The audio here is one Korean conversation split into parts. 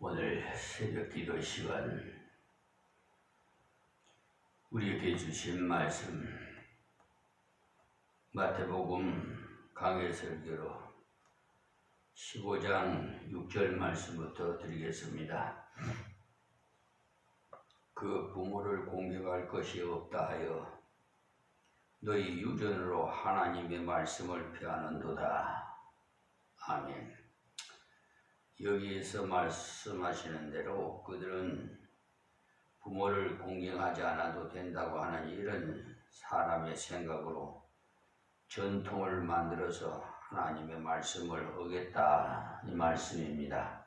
오늘 새벽 기도 시간 우리에게 주신 말씀 마태복음 강해설교로 15장 6절 말씀부터 드리겠습니다. 그 부모를 공경할 것이 없다 하여 너희 유전으로 하나님의 말씀을 폐하는도다. 아멘. 여기에서 말씀하시는 대로 그들은 부모를 공경하지 않아도 된다고 하는 이런 사람의 생각으로 전통을 만들어서 하나님의 말씀을 어겼다 이 말씀입니다.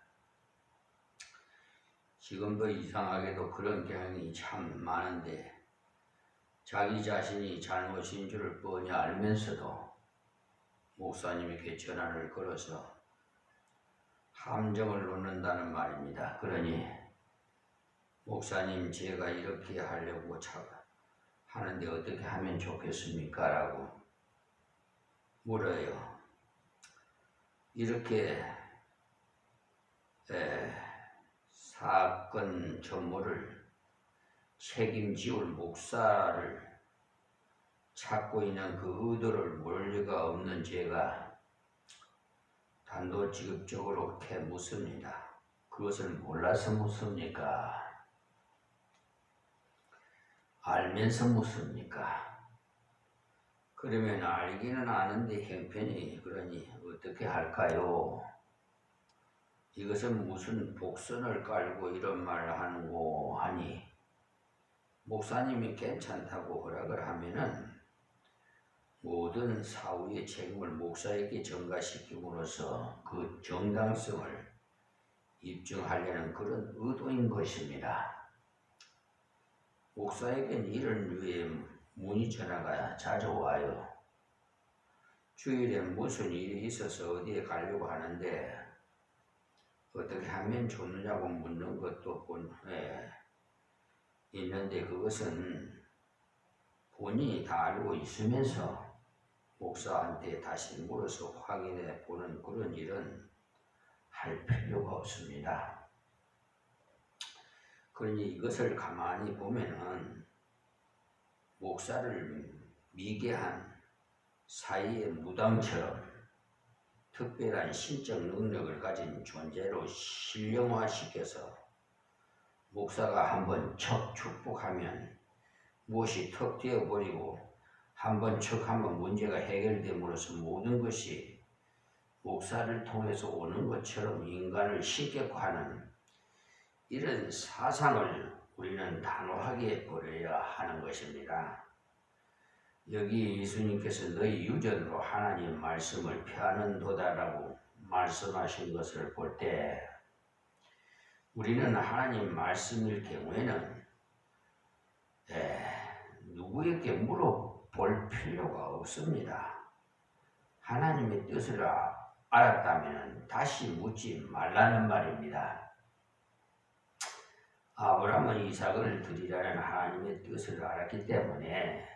지금도 이상하게도 그런 경향이 참 많은데 자기 자신이 잘못인 줄을 뻔히 알면서도 목사님에게 전화를 걸어서 함정을 놓는다는 말입니다. 그러니 목사님 제가 이렇게 하려고 하는데 어떻게 하면 좋겠습니까? 라고 물어요. 이렇게 사건 전모를 책임지올 목사를 찾고 있는 그 의도를 모를 리가 없는 제가 단도직입적으로 그렇게 묻습니다. 그것을 몰라서 묻습니까? 알면서 묻습니까? 그러면 알기는 아는데 형편이 그러니 어떻게 할까요? 이것은 무슨 복선을 깔고 이런 말을 하는고 하니 목사님이 괜찮다고 허락을 하면은 모든 사후의 책임을 목사에게 전가시킴으로써 그 정당성을 입증하려는 그런 의도인 것입니다. 목사에게는 이런 류의 문의 전화가 자주 와요. 주일에 무슨 일이 있어서 어디에 가려고 하는데 어떻게 하면 좋느냐고 묻는 것도 있는데 그것은 본인이 다 알고 있으면서 목사한테 다시 물어서 확인해 보는 그런 일은 할 필요가 없습니다. 그러니 이것을 가만히 보면은 목사를 미개한 사이의 무당처럼 특별한 신적 능력을 가진 존재로 신령화시켜서 목사가 한번 척 축복하면 무엇이 턱 떼어버리고 한번 척 하면 문제가 해결됨으로써 모든 것이 목사를 통해서 오는 것처럼 인간을 시격화하는 이런 사상을 우리는 단호하게 버려야 하는 것입니다. 여기 예수님께서 너희 유전으로 하나님 말씀을 폐하는도다라고 말씀하신 것을 볼 때 우리는 하나님 말씀일 경우에는 누구에게 물어볼 필요가 없습니다. 하나님의 뜻을 알았다면 다시 묻지 말라는 말입니다. 아브라함은 이삭을 드리라는 하나님의 뜻을 알았기 때문에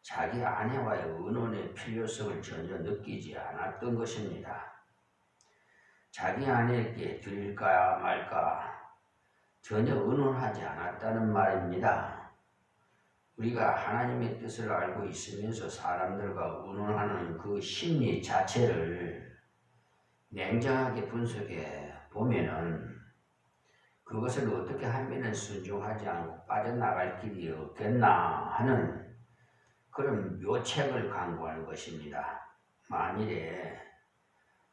자기 아내와의 의논의 필요성을 전혀 느끼지 않았던 것입니다. 자기 아내에게 드릴까 말까 전혀 의논하지 않았다는 말입니다. 우리가 하나님의 뜻을 알고 있으면서 사람들과 의논하는 그 심리 자체를 냉정하게 분석해 보면은 그것을 어떻게 하면 순종하지 않고 빠져나갈 길이 없겠나 하는 그런 묘책을 강구하는 것입니다. 만일에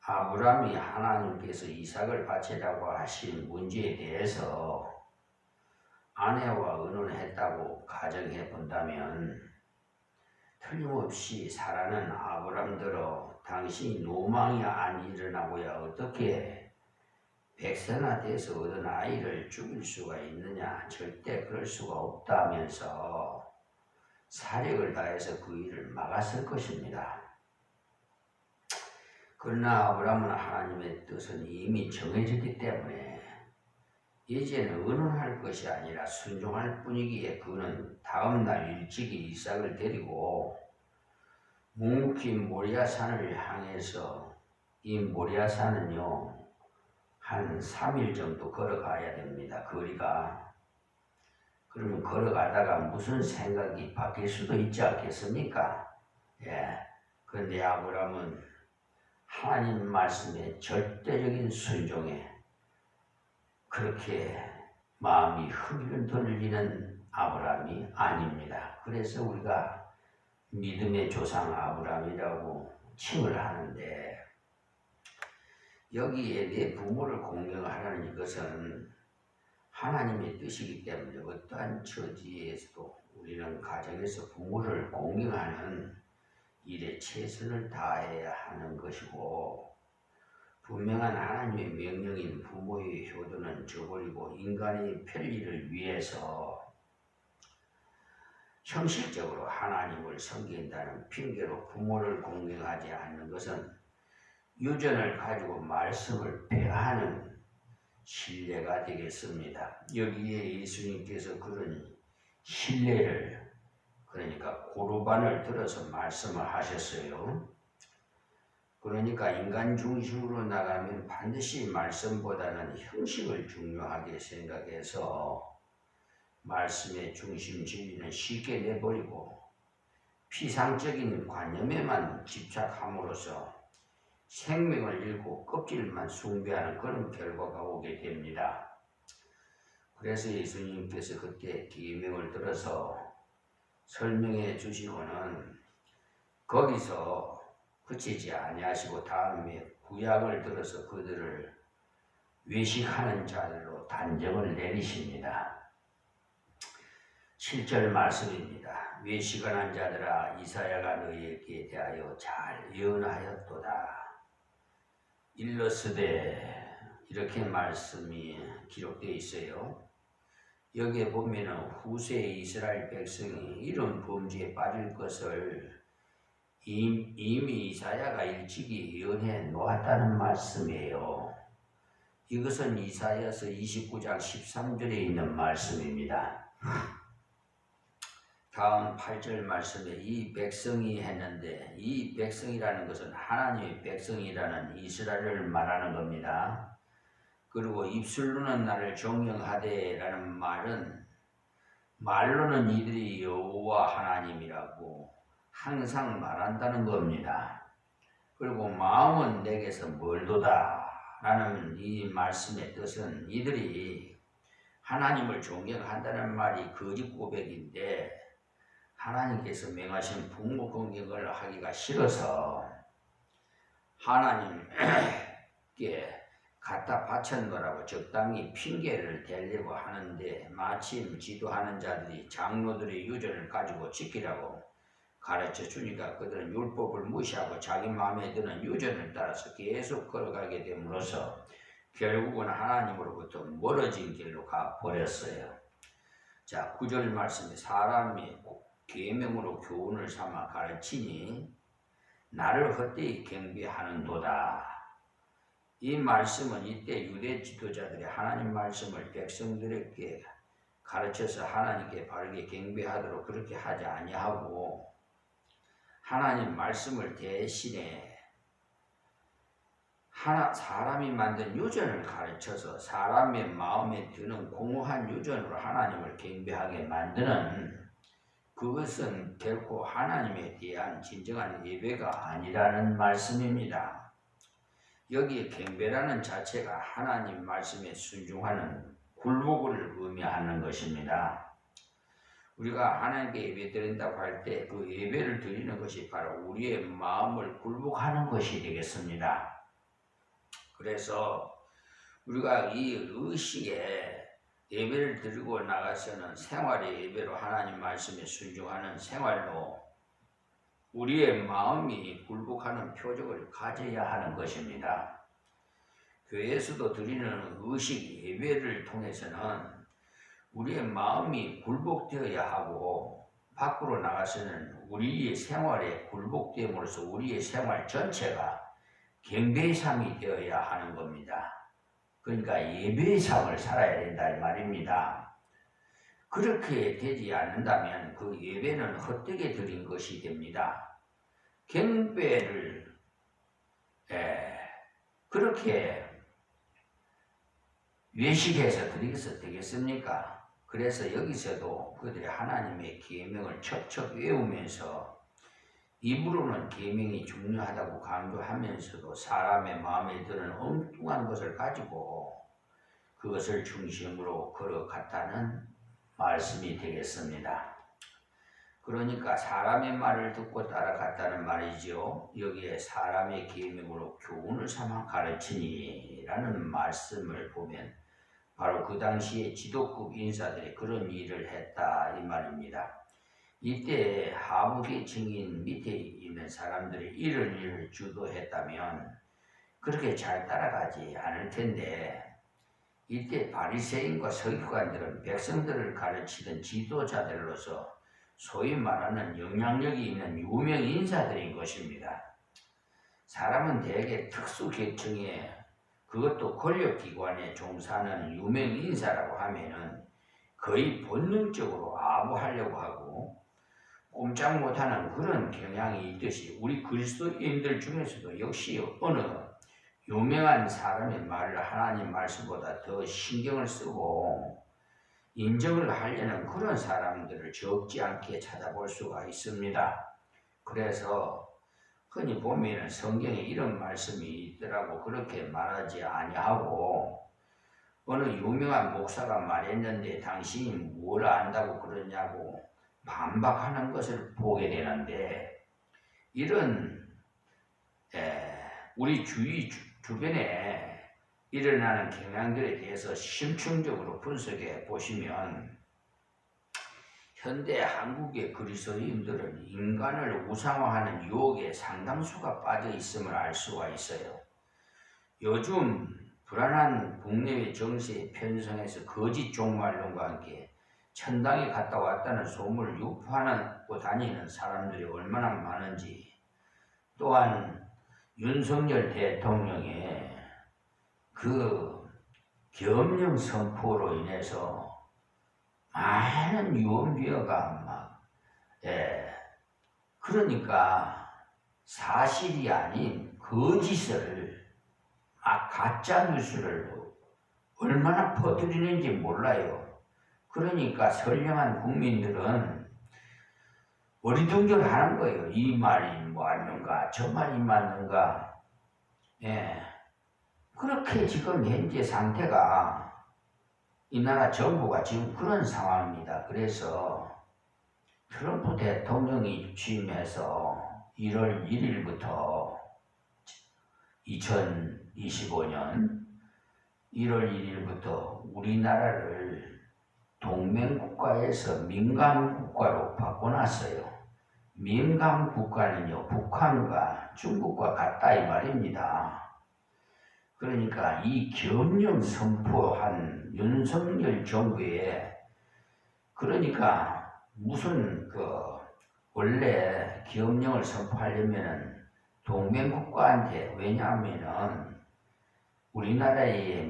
아브라함이 하나님께서 이삭을 바치라고 하신 문제에 대해서 아내와 의논했다고 가정해 본다면 틀림없이 사라는 아브라함대로 당신이 노망이 안 일어나고야 어떻게 백세나 돼서 얻은 아이를 죽일 수가 있느냐, 절대 그럴 수가 없다면서 사력을 다해서 그 일을 막았을 것입니다. 그러나 아브라함은 하나님의 뜻은 이미 정해졌기 때문에 이제는 의논할 것이 아니라 순종할 뿐이기에 그는 다음날 일찍이 이삭을 데리고 묵묵히 모리아산을 향해서 이 모리아산은요 한 3일 정도 걸어가야 됩니다. 거리가. 그러면 걸어가다가 무슨 생각이 바뀔 수도 있지 않겠습니까? 예. 그런데 아브라함은 하나님 말씀에 절대적인 순종에 그렇게 마음이 흔들리는 아브라함이 아닙니다. 그래서 우리가 믿음의 조상 아브라함이라고 칭을 하는데, 여기에 내 부모를 공경하라는 이것은 하나님의 뜻이기 때문에 어떠한 처지에서도 우리는 가정에서 부모를 공경하는 일에 최선을 다해야 하는 것이고, 분명한 하나님의 명령인 부모의 효도는 저버리고 인간의 편리를 위해서 형식적으로 하나님을 섬긴다는 핑계로 부모를 공경하지 않는 것은 유전을 가지고 말씀을 폐하는 신뢰가 되겠습니다. 여기에 예수님께서 그런 신뢰를, 그러니까 고르반을 들어서 말씀을 하셨어요. 그러니까 인간 중심으로 나가면 반드시 말씀보다는 형식을 중요하게 생각해서 말씀의 중심 진리는 쉽게 내버리고 피상적인 관념에만 집착함으로써 생명을 잃고 껍질만 숭배하는 그런 결과가 오게 됩니다. 그래서 예수님께서 그때 계명을 들어서 설명해 주시고는 거기서 그치지 아니하시고 다음에 구약을 들어서 그들을 외식하는 자들로 단정을 내리십니다. 7절 말씀입니다. 외식하는 자들아, 이사야가 너희에게 대하여 잘 예언하였도다. 일러스되, 이렇게 말씀이 기록되어 있어요. 여기에 보면은 후세의 이스라엘 백성이 이런 범죄에 빠질 것을 이미 이사야가 일찍이 예언해 놓았다는 말씀이에요. 이것은 이사야서 29장 13절에 있는 말씀입니다. 다음 8절 말씀에 이 백성이 했는데, 이 백성이라는 것은 하나님의 백성이라는 이스라엘을 말하는 겁니다. 그리고 입술로는 나를 존경하되 라는 말은 말로는 이들이 여호와 하나님이라고 항상 말한다는 겁니다. 그리고 마음은 내게서 멀도다 라는 이 말씀의 뜻은 이들이 하나님을 존경한다는 말이 거짓 고백인데, 하나님께서 명하신 부모 공경을 하기가 싫어서 하나님께 갖다 바쳤노라고 적당히 핑계를 대려고 하는데, 마침 지도하는 자들이 장로들의 유전을 가지고 지키라고 가르쳐 주니까 그들은 율법을 무시하고 자기 마음에 드는 유전을 따라서 계속 걸어가게 됨으로써 결국은 하나님으로부터 멀어진 길로 가버렸어요. 자, 9절 말씀에 사람이 계명으로 교훈을 삼아 가르치니 나를 헛되이 경배하는도다. 이 말씀은 이때 유대 지도자들이 하나님 말씀을 백성들에게 가르쳐서 하나님께 바르게 경배하도록 그렇게 하지 아니하고, 하나님 말씀을 대신에 사람이 만든 유전을 가르쳐서 사람의 마음에 드는 공허한 유전으로 하나님을 경배하게 만드는, 그것은 결코 하나님에 대한 진정한 예배가 아니라는 말씀입니다. 여기에 경배라는 자체가 하나님 말씀에 순종하는 굴복을 의미하는 것입니다. 우리가 하나님께 예배 드린다고 할 때 그 예배를 드리는 것이 바로 우리의 마음을 굴복하는 것이 되겠습니다. 그래서 우리가 이 의식에 예배를 드리고 나가서는 생활의 예배로 하나님 말씀에 순종하는 생활로 우리의 마음이 굴복하는 표적을 가져야 하는 것입니다. 교회에서도 드리는 의식 예배를 통해서는 우리의 마음이 굴복되어야 하고, 밖으로 나가서는 우리의 생활에 굴복됨으로써 우리의 생활 전체가 경배의 삶이 되어야 하는 겁니다. 그러니까 예배의 삶을 살아야 된다 이 말입니다. 그렇게 되지 않는다면 그 예배는 헛되게 드린 것이 됩니다. 경배를 그렇게 외식해서 드리겠어 되겠습니까? 그래서 여기서도 그들이 하나님의 계명을 척척 외우면서 입으로는 계명이 중요하다고 강조하면서도 사람의 마음에 드는 엉뚱한 것을 가지고 그것을 중심으로 걸어갔다는 말씀이 되겠습니다. 그러니까 사람의 말을 듣고 따라갔다는 말이죠. 여기에 사람의 계명으로 교훈을 삼아 가르치니 라는 말씀을 보면 바로 그 당시에 지도급 인사들이 그런 일을 했다 이 말입니다. 이때 하부계층인 밑에 있는 사람들이 이런 일을 주도했다면 그렇게 잘 따라가지 않을 텐데 이때 바리새인과 서기관들은 백성들을 가르치던 지도자들로서 소위 말하는 영향력이 있는 유명 인사들인 것입니다. 사람은 대개 특수계층에 그것도 권력기관에 종사하는 유명 인사라고 하면은 거의 본능적으로 아부하려고 하고 꼼짝 못하는 그런 경향이 있듯이 우리 그리스도인들 중에서도 역시 어느 유명한 사람의 말을 하나님 말씀보다 더 신경을 쓰고 인정을 하려는 그런 사람들을 적지 않게 찾아볼 수가 있습니다. 그래서 흔히 보면 성경에 이런 말씀이 있더라고 그렇게 말하지 아니하고 어느 유명한 목사가 말했는데 당신이 뭘 안다고 그러냐고 반박하는 것을 보게 되는데 이런 우리 주변에 일어나는 경향들에 대해서 심층적으로 분석해 보시면 현대 한국의 그리스도인들은 인간을 우상화하는 유혹에 상당수가 빠져 있음을 알 수가 있어요. 요즘 불안한 국내외 정세에 편성해서 거짓 종말론과 함께 천당에 갔다 왔다는 소문을 유포하고 다니는 사람들이 얼마나 많은지 또한 윤석열 대통령의 그 계엄령 선포로 인해서 많은 유언비어가 그러니까 사실이 아닌 거짓을 가짜 뉴스를 얼마나 퍼뜨리는지 몰라요. 그러니까 선량한 국민들은 어리둥절하는 거예요. 이 말이 맞는가 저 말이 맞는가. 그렇게 지금 현재 상태가 이 나라 정부가 지금 그런 상황입니다. 그래서 트럼프 대통령이 취임해서 1월 1일부터 2025년 1월 1일부터 우리나라를 동맹국가에서 민간국가로 바꿔놨어요. 민간국가는요 북한과 중국과 같다 이 말입니다. 그러니까 이 계엄령 선포한 윤석열 정부에 그러니까 무슨 원래 계엄령을 선포하려면은 동맹국가한테 왜냐하면은 우리나라에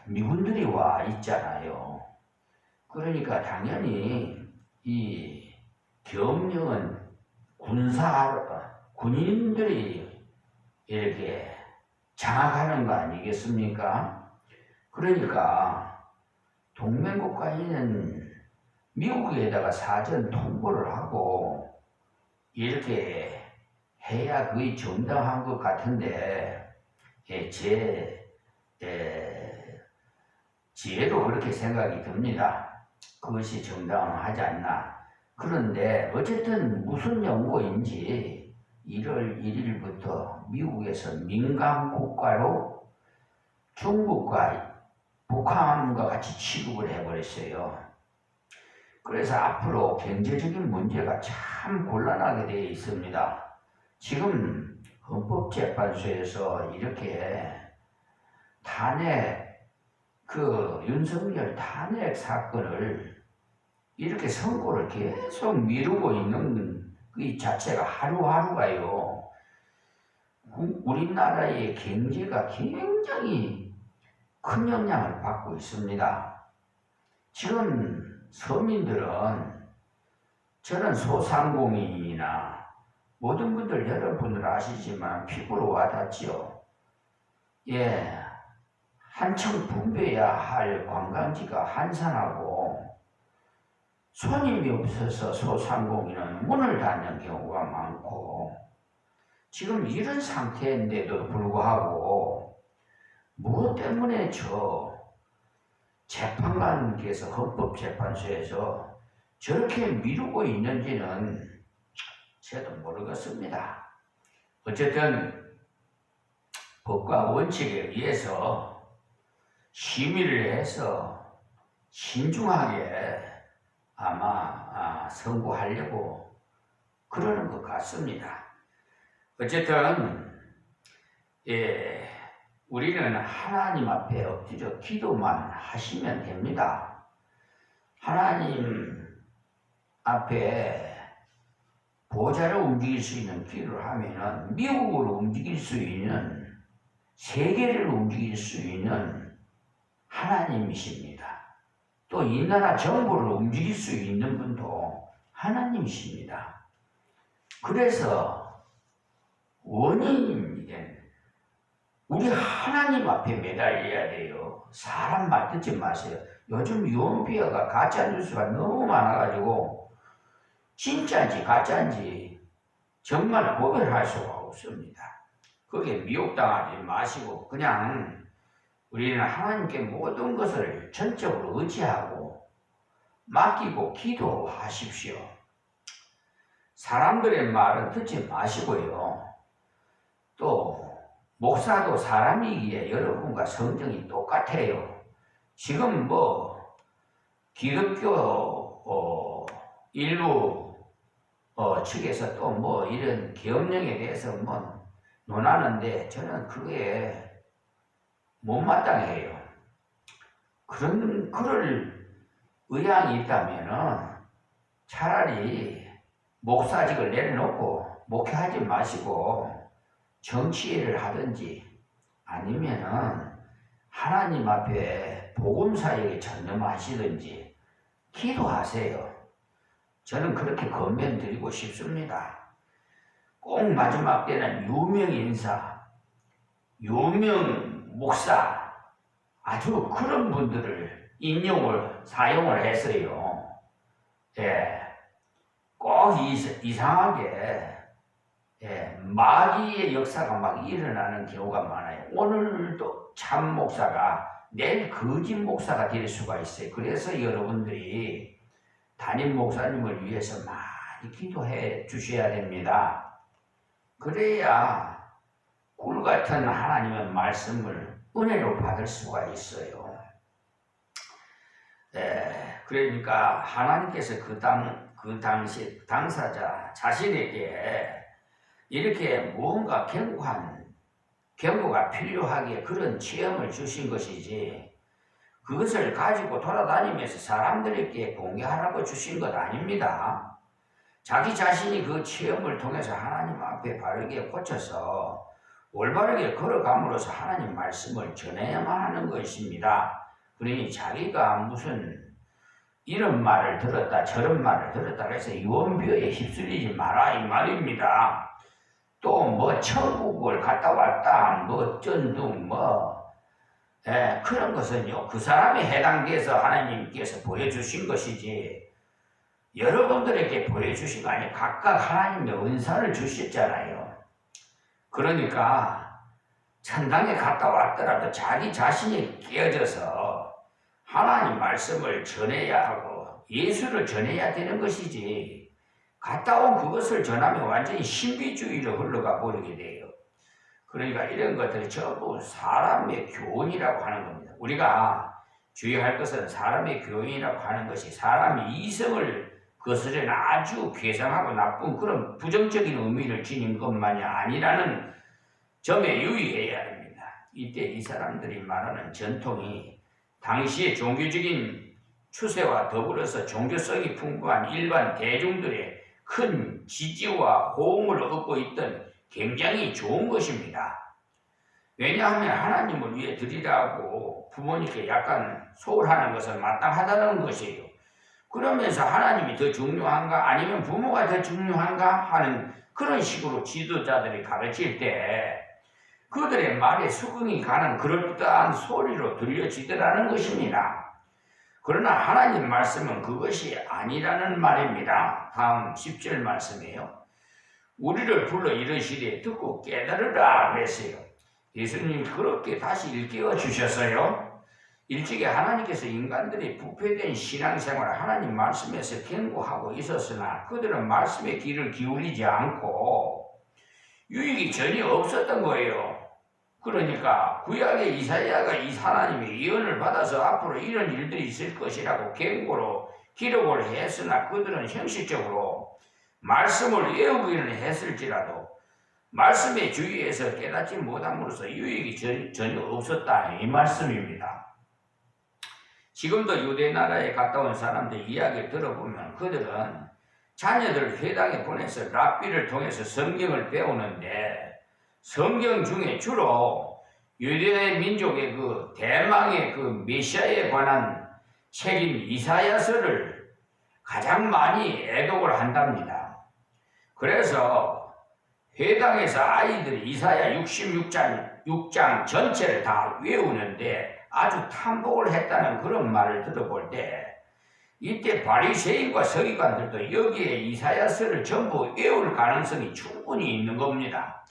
미군들이 와 있잖아요. 그러니까 당연히 이 계엄령은 군인들이 이렇게 장악하는 거 아니겠습니까? 그러니까 동맹국가에는 미국에다가 사전 통보를 하고 이렇게 해야 거의 정당한 것 같은데 지혜로 그렇게 생각이 듭니다. 그것이 정당하지 않나. 그런데 어쨌든 무슨 연고인지 1월 1일부터 미국에서 민간국가로 중국과 북한과 같이 취급을 해버렸어요. 그래서 앞으로 경제적인 문제가 참 곤란하게 되어 있습니다. 지금 헌법재판소에서 이렇게 윤석열 탄핵 사건을 이렇게 선고를 계속 미루고 있는 이 자체가 하루하루가요. 우리나라의 경제가 굉장히 큰 영향을 받고 있습니다. 지금 서민들은 저는 소상공인이나 모든 분들 여러분들 아시지만 피부로 와닿지요. 한층 붐벼야 할 관광지가 한산하고 손님이 없어서 소상공인은 문을 닫는 경우가 많고 지금 이런 상태인데도 불구하고 무엇 때문에 저 재판관께서 헌법재판소에서 저렇게 미루고 있는지는 저도 모르겠습니다. 어쨌든 법과 원칙에 의해서 심의를 해서 신중하게 아마 선고하려고 그러는 것 같습니다. 어쨌든 우리는 하나님 앞에 엎드려 기도만 하시면 됩니다. 하나님 앞에 보좌를 움직일 수 있는 기도를 하면은 미국을 움직일 수 있는 세계를 움직일 수 있는 하나님이십니다. 또 이 나라 정부를 움직일 수 있는 분도 하나님이십니다. 그래서 원인은 우리 하나님 앞에 매달려야 돼요. 사람 말 듣지 마세요. 요즘 유언비어가 가짜뉴스가 너무 많아가지고 진짜인지 가짜인지 정말 구별할 수가 없습니다. 거기에 미혹당하지 마시고 그냥 우리는 하나님께 모든 것을 전적으로 의지하고 맡기고 기도하십시오. 사람들의 말은 듣지 마시고요. 또 목사도 사람이기에 여러분과 성정이 똑같아요. 지금 기독교 일부 측에서 또 이런 계엄령에 대해서 논하는데 저는 그게 못마땅해요. 그럴 의향이 있다면은 차라리 목사직을 내려놓고 목회하지 마시고 정치를 하든지 아니면은 하나님 앞에 복음사역에 전념하시든지 기도하세요. 저는 그렇게 권면드리고 싶습니다. 꼭 마지막 때는 유명 인사, 유명 목사, 아주 그런 분들을 사용을 했어요. 꼭 이상하게 마귀의 역사가 막 일어나는 경우가 많아요. 오늘도 참 목사가 내일 거짓 목사가 될 수가 있어요. 그래서 여러분들이 담임 목사님을 위해서 많이 기도해 주셔야 됩니다. 그래야 꿀 같은 하나님의 말씀을 은혜로 받을 수가 있어요. 그러니까 하나님께서 그 당시 당사자 자신에게 이렇게 무언가 경고가 필요하기에 그런 체험을 주신 것이지 그것을 가지고 돌아다니면서 사람들에게 공개하라고 주신 것 아닙니다. 자기 자신이 그 체험을 통해서 하나님 앞에 바르게 고쳐서 올바르게 걸어감으로써 하나님 말씀을 전해야만 하는 것입니다. 그러니 자기가 무슨 이런 말을 들었다 저런 말을 들었다 그래서 유언비어에 휩쓸리지 마라 이 말입니다. 또 천국을 갔다 왔다 어쩐둥 그런 것은요 그 사람에 해당돼서 하나님께서 보여주신 것이지 여러분들에게 보여주신 거 아니에요. 각각 하나님의 은사를 주셨잖아요. 그러니까 천당에 갔다 왔더라도 자기 자신이 깨어져서 하나님 말씀을 전해야 하고 예수를 전해야 되는 것이지 갔다 온 그것을 전하면 완전히 신비주의로 흘러가 버리게 돼요. 그러니까 이런 것들이 전부 사람의 교훈이라고 하는 겁니다. 우리가 주의할 것은 사람의 교훈이라고 하는 것이 사람이 이성을 거스르는 아주 괴상하고 나쁜 그런 부정적인 의미를 지닌 것만이 아니라는 점에 유의해야 합니다. 이때 이 사람들이 말하는 전통이 당시의 종교적인 추세와 더불어서 종교성이 풍부한 일반 대중들의 큰 지지와 호응을 얻고 있던 굉장히 좋은 것입니다. 왜냐하면 하나님을 위해 드리라고 부모님께 약간 소홀하는 것은 마땅하다는 것이에요. 그러면서 하나님이 더 중요한가 아니면 부모가 더 중요한가 하는 그런 식으로 지도자들이 가르칠 때 그들의 말에 수긍이 가는 그럴듯한 소리로 들려지더라는 것입니다. 그러나 하나님 말씀은 그것이 아니라는 말입니다. 다음 10절 말씀이에요. 우리를 불러 이르시되 듣고 깨달으라 그랬어요. 예수님이 그렇게 다시 일깨워 주셨어요. 일찍이 하나님께서 인간들이 부패된 신앙생활을 하나님 말씀에서 경고하고 있었으나 그들은 말씀의 귀를 기울이지 않고 유익이 전혀 없었던 거예요. 그러니까 구약의 이사야가 이 하나님의 예언을 받아서 앞으로 이런 일들이 있을 것이라고 경고로 기록을 했으나 그들은 현실적으로 말씀을 외우기는 했을지라도 말씀의 주위에서 깨닫지 못함으로써 유익이 전혀 없었다 이 말씀입니다. 지금도 유대 나라에 갔다 온 사람들 이야기를 들어보면 그들은 자녀들 회당에 보내서 랍비를 통해서 성경을 배우는데 성경 중에 주로 유대 민족의 그 대망의 그 메시아에 관한 책인 이사야서를 가장 많이 애독을 한답니다. 그래서 회당에서 아이들이 이사야 66장 전체를 다 외우는데 아주 탐복을 했다는 그런 말을 들어볼 때 이때 바리새인과 서기관들도 여기에 이사야서를 전부 외울 가능성이 충분히 있는 겁니다.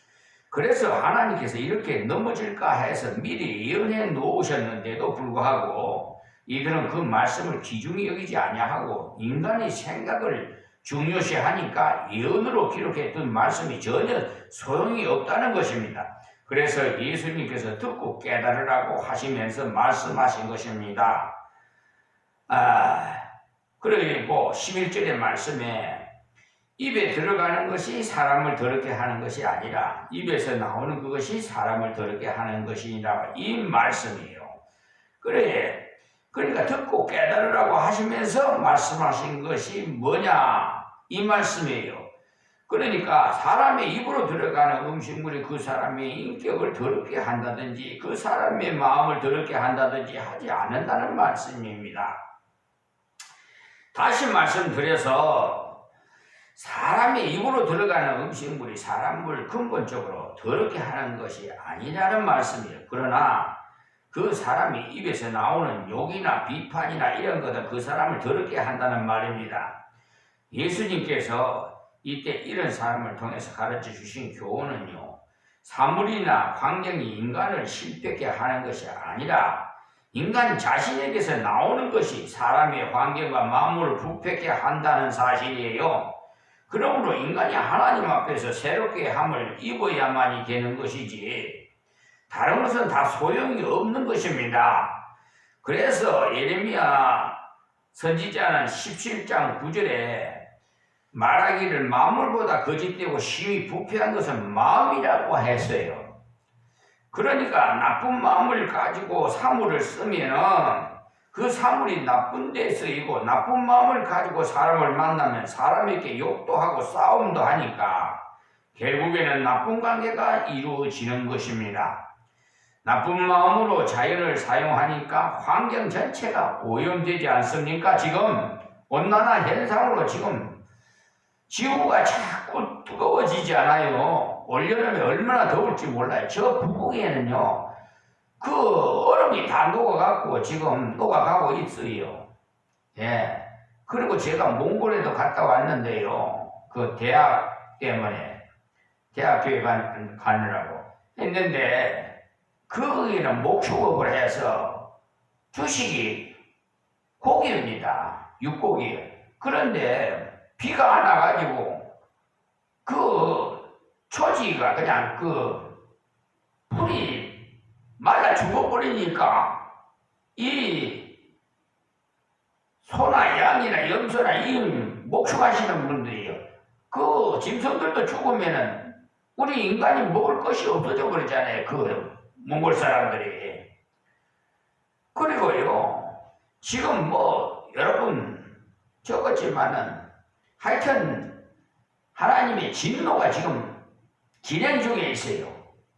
그래서 하나님께서 이렇게 넘어질까 해서 미리 예언해 놓으셨는데도 불구하고 이들은 그 말씀을 귀중히 여기지 아니하고 인간의 생각을 중요시하니까 예언으로 기록했던 말씀이 전혀 소용이 없다는 것입니다. 그래서 예수님께서 듣고 깨달으라고 하시면서 말씀하신 것입니다. 그리고 11절의 말씀에 입에 들어가는 것이 사람을 더럽게 하는 것이 아니라 입에서 나오는 그것이 사람을 더럽게 하는 것이라 이 말씀이에요. 그러니까 듣고 깨달으라고 하시면서 말씀하신 것이 뭐냐 이 말씀이에요. 그러니까 사람의 입으로 들어가는 음식물이 그 사람의 인격을 더럽게 한다든지 그 사람의 마음을 더럽게 한다든지 하지 않는다는 말씀입니다. 다시 말씀드려서 사람의 입으로 들어가는 음식물이 사람을 근본적으로 더럽게 하는 것이 아니라는 말씀이에요. 그러나 그 사람이 입에서 나오는 욕이나 비판이나 이런 것은 그 사람을 더럽게 한다는 말입니다. 예수님께서 이때 이런 사람을 통해서 가르쳐 주신 교훈은요, 사물이나 환경이 인간을 실패하게 하는 것이 아니라 인간 자신에게서 나오는 것이 사람의 환경과 마음을 부패하게 한다는 사실이에요. 그러므로 인간이 하나님 앞에서 새롭게 함을 입어야만이 되는 것이지 다른 것은 다 소용이 없는 것입니다. 그래서 예레미야 선지자는 17장 9절에 말하기를 만물보다 거짓되고 심히 부패한 것은 마음이라고 했어요. 그러니까 나쁜 마음을 가지고 사물을 쓰면은 그 사물이 나쁜 데 쓰이고 나쁜 마음을 가지고 사람을 만나면 사람에게 욕도 하고 싸움도 하니까 결국에는 나쁜 관계가 이루어지는 것입니다. 나쁜 마음으로 자연을 사용하니까 환경 전체가 오염되지 않습니까? 지금 온난화 현상으로 지금 지구가 자꾸 뜨거워지지 않아요. 올여름에 얼마나 더울지 몰라요. 저 북극에는요, 그 얼음이 다 녹아가고 지금 녹아가고 있어요. 예. 그리고 제가 몽골에도 갔다 왔는데요. 그 대학 때문에 대학교에 가느라고 했는데 거기는 목축업을 해서 주식이 고기입니다. 육고기. 그런데 비가 안 와가지고 그 초지가 그냥 그 풀이 말라 죽어버리니까 이 소나 양이나 염소나 이 목축하시는 분들이요, 그 짐승들도 죽으면은 우리 인간이 먹을 것이 없어져 버리잖아요. 그 몽골 사람들이. 그리고요, 지금 뭐 여러분 적었지만은 하여튼 하나님의 진노가 지금 진행 중에 있어요.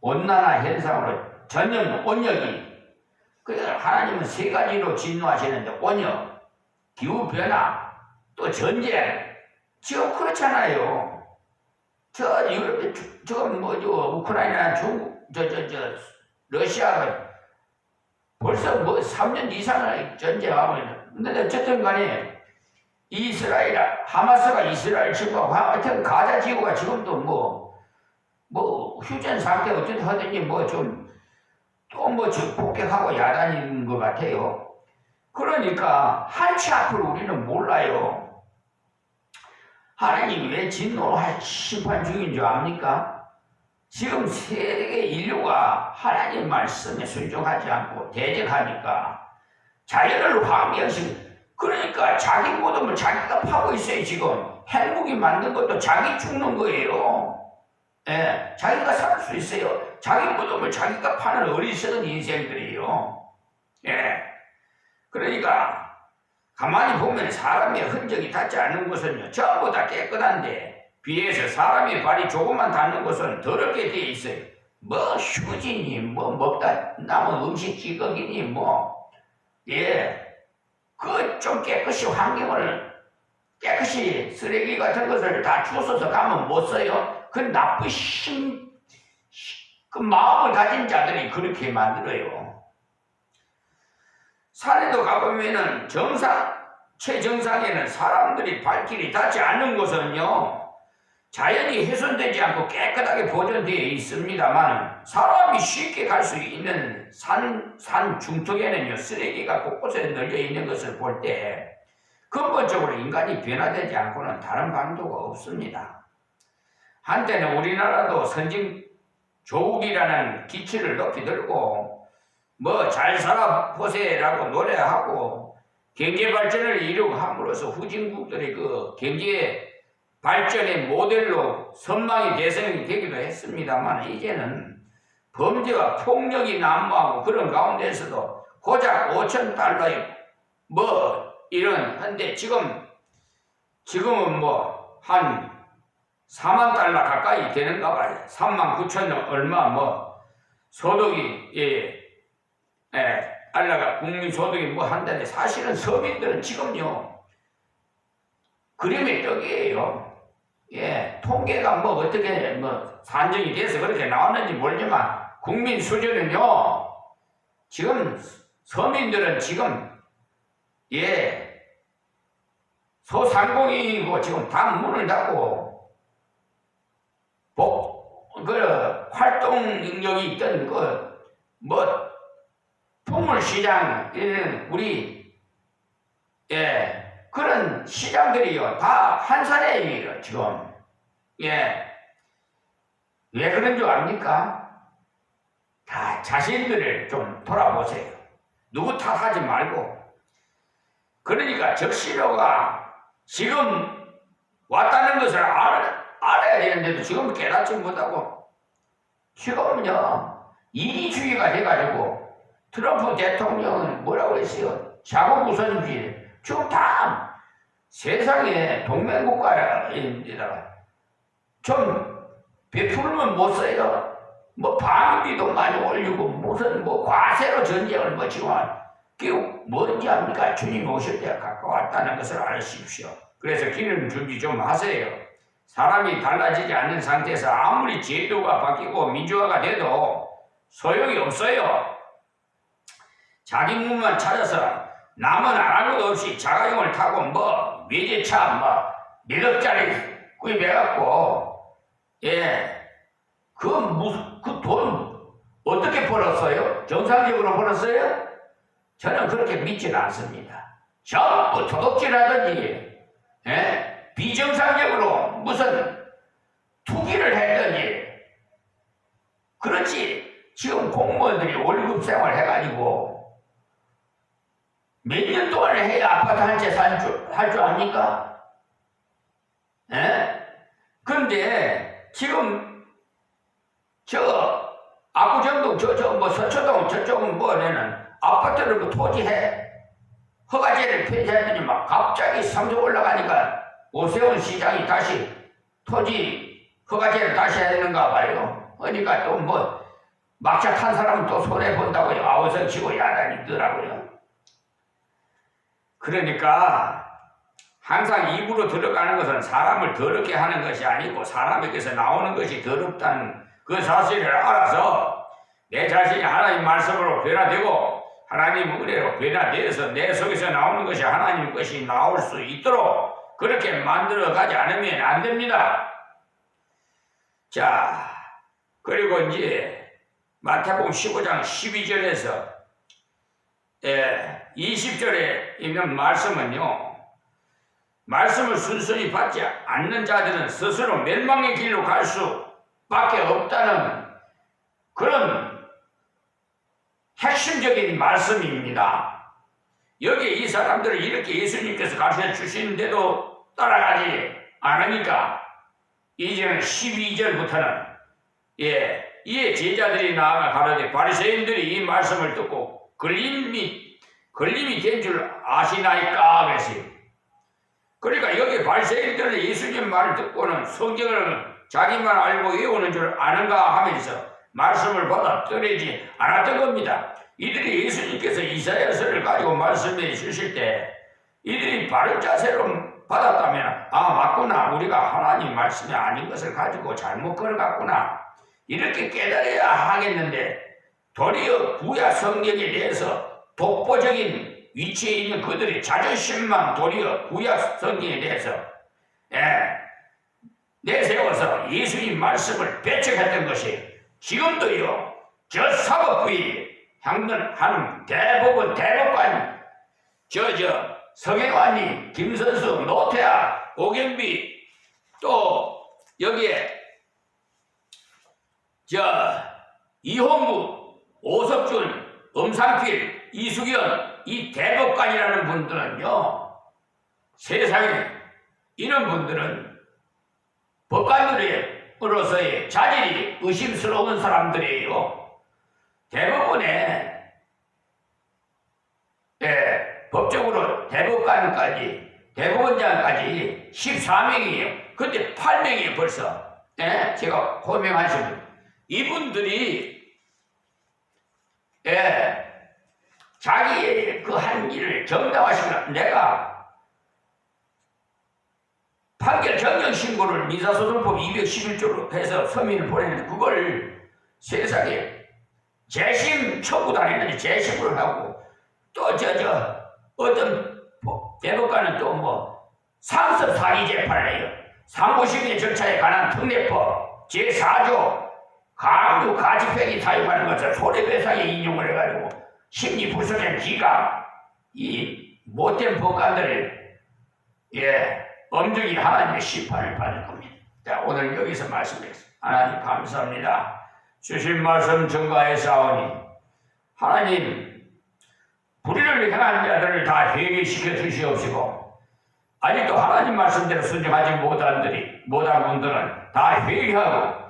온난화 현상으로 전염, 온역이. 그래서 하나님은 세 가지로 진노하시는데 온역, 기후변화, 또 전쟁. 지금 그렇잖아요. 저 유럽, 우크라이나, 중국, 러시아가 벌써 뭐 3년 이상을 전쟁하고 있는. 근데 어쨌든 간에 이스라엘, 하마스가 이스라엘 침공하고 하여튼 가자 지구가 지금도 뭐 휴전 상태 어쨌든 하든지 뭐 좀 또 뭐 폭격하고 야단인 것 같아요. 그러니까 한치 앞을 우리는 몰라요. 하나님 왜 진노할 심판 중인 줄 압니까? 지금 세계 인류가 하나님 말씀에 순종하지 않고 대적하니까 자연을 황폐하시고, 그러니까 자기 모둠을 자기가 파고 있어요. 지금 핵무기 만든 것도 자기 죽는 거예요. 예, 자기가 살 수 있어요. 자기 모둠을 자기가 파는 어리석은 인생들이에요. 예, 그러니까 가만히 보면 사람의 흔적이 닿지 않는 것은요 전부 다 깨끗한데, 비해서 사람의 발이 조금만 닿는 것은 더럽게 되어 있어요. 뭐 휴지니 뭐 먹다 남은 음식 찌꺼기니 뭐, 예, 그 좀 깨끗이 환경을 깨끗이 쓰레기 같은 것을 다 주워서 가면 못 써요. 그 나쁘신 그 마음을 가진 자들이 그렇게 만들어요. 산에도 가보면은 최정상에는 사람들이 발길이 닿지 않는 곳은요 자연이 훼손되지 않고 깨끗하게 보존되어 있습니다만, 사람이 쉽게 갈 수 있는 산 중턱에는요 쓰레기가 곳곳에 널려 있는 것을 볼 때 근본적으로 인간이 변화되지 않고는 다른 방도가 없습니다. 한때는 우리나라도 선진 조국이라는 기치를 높이 들고 뭐 잘 살아보세요라고 노래하고 경제 발전을 이루고 함으로써 후진국들의 그 경제 발전의 모델로 선망의 대상이 되기도 했습니다만, 이제는 범죄와 폭력이 난무하고 그런 가운데서도 고작 5,000달러에 뭐 이런 한데 지금은 뭐 한 4만 달러 가까이 되는가 봐요. 39,000 얼마 뭐 소득이 달러가 국민 소득이 뭐 한다는데, 사실은 서민들은 지금요 그림의 떡이에요. 예, 통계가 뭐 어떻게 뭐 산정이 돼서 그렇게 나왔는지 모르지만 국민 수준은요 지금 서민들은 지금 소상공인이고 지금 다 문을 닫고 그 활동 능력이 있던 그 뭐 풍물시장 이런 우리 그런 시장들이요 다 한산해요 지금. 왜 그런 줄 압니까? 다 자신들을 좀 돌아보세요. 누구 탓하지 말고. 그러니까 적신호가 지금 왔다는 것을 알아야 되는데도 지금 깨닫지 못하고, 지금은요 이기주의가 돼가지고 트럼프 대통령은 뭐라고 했어요? 자국 우선주의. 지금 다 세상에 동맹국가에다가 좀 베풀면 못 써요. 뭐 방위비도 많이 올리고 무슨 뭐 과세로 전쟁을 뭐 지금 그게 뭔지 압니까? 주님 오실 때가 가까웠다는 것을 아십시오. 그래서 기름 준비 좀 하세요. 사람이 달라지지 않는 상태에서 아무리 제도가 바뀌고 민주화가 돼도 소용이 없어요. 자기 몸만 찾아서 남은 안 할 것 없이 자가용을 타고 뭐 외제차 뭐 1억짜리 구입해갖고 그 돈 어떻게 벌었어요? 정상적으로 벌었어요? 저는 그렇게 믿지는 않습니다. 전부 도둑질하든지 비정상적으로 무슨 투기를 했든지 그렇지. 지금 공무원들이 월급 생활 해가지고 몇 년 동안 해야 아파트 한 채 할 줄 압니까? 그런데 지금 저 압구정동 뭐 서초동 저쪽은 뭐냐면 아파트를 뭐 토지해 허가제를 폐지했더니 막 갑자기 상승 올라가니까 오세훈 시장이 다시 토지 허가제를 다시 해야 되는가 봐요. 그러니까 또 뭐 막차 탄 사람은 또 손해 본다고요. 아우성 치고 야단이 있더라고요. 그러니까 항상 입으로 들어가는 것은 사람을 더럽게 하는 것이 아니고 사람에게서 나오는 것이 더럽다는 그 사실을 알아서 내 자신이 하나님 말씀으로 변화되고 하나님 은혜로 변화되어서 내 속에서 나오는 것이 하나님 것이 나올 수 있도록 그렇게 만들어 가지 않으면 안 됩니다. 자, 그리고 이제 마태복음 15장 12절에서 20절에 있는 말씀은요, 말씀을 순순히 받지 않는 자들은 스스로 멸망의 길로 갈 수밖에 없다는 그런 핵심적인 말씀입니다. 여기에 이 사람들을 이렇게 예수님께서 가르쳐 주시는데도 따라가지 않으니까 이제는 12절부터는 이에 제자들이 나아가 가로되 바리새인들이 이 말씀을 듣고 걸림이 된 줄 아시나이까 그랬어요. 그러니까 여기 바리새인들은 예수님 말을 듣고는 성경을 자기만 알고 외우는 줄 아는가 하면서 말씀을 받아 떠내지 않았던 겁니다. 이들이 예수님께서 이사야서를 가지고 말씀해 주실 때 이들이 바른 자세로 받았다면 맞구나, 우리가 하나님 말씀이 아닌 것을 가지고 잘못 걸어갔구나 이렇게 깨달아야 하겠는데 도리어 구약 성경에 대해서 독보적인 위치에 있는 그들의 자존심만 도리어 구약 성경에 대해서 내세워서 예수님 말씀을 배척했던 것이 지금도요, 저 사법부에 향하는 대법관, 성혜관이, 김선수, 노태하, 오경비, 또 여기에 이홍구, 오석준, 엄상필, 이수견, 이 대법관이라는 분들은요, 세상에 이런 분들은 법관으로서의 자질이 의심스러운 사람들이에요. 대법원에 법적으로 대법원장까지 14명이에요. 근데 8명이에요 벌써. 제가 호명하신 분. 이분들이 자기의 그 한 일을 정당화시키려 내가 판결 정정 신고를 민사소송법 211조로 해서 서민을 보냈는데 그걸 세상에 재심 청구도 안 했는데 재심을 하고 또 어떤 대법관은 또 상습 사기 재판을 해요. 상고심의 절차에 관한 특례법 제4조 강요 가지폐기 사용하는 것을 손해배상에 인용을 해가지고 심리 불성의 기각 이 못된 법관들을 엄중히 하나님의 심판을 받을 겁니다. 자, 오늘 여기서 말씀드리겠습니다. 하나님 감사합니다. 주신 말씀 증거해 싸우니 하나님 불의를 행한 자들을 다 회개시켜 주시옵시고 아직도 하나님 말씀대로 순종하지 못한 분들은 다 회개하고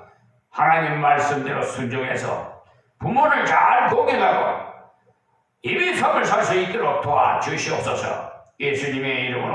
하나님 말씀대로 순종해서 부모를 잘 공경하고 입의 삶을 살 수 있도록 도와주시옵소서. 예수님의 이름으로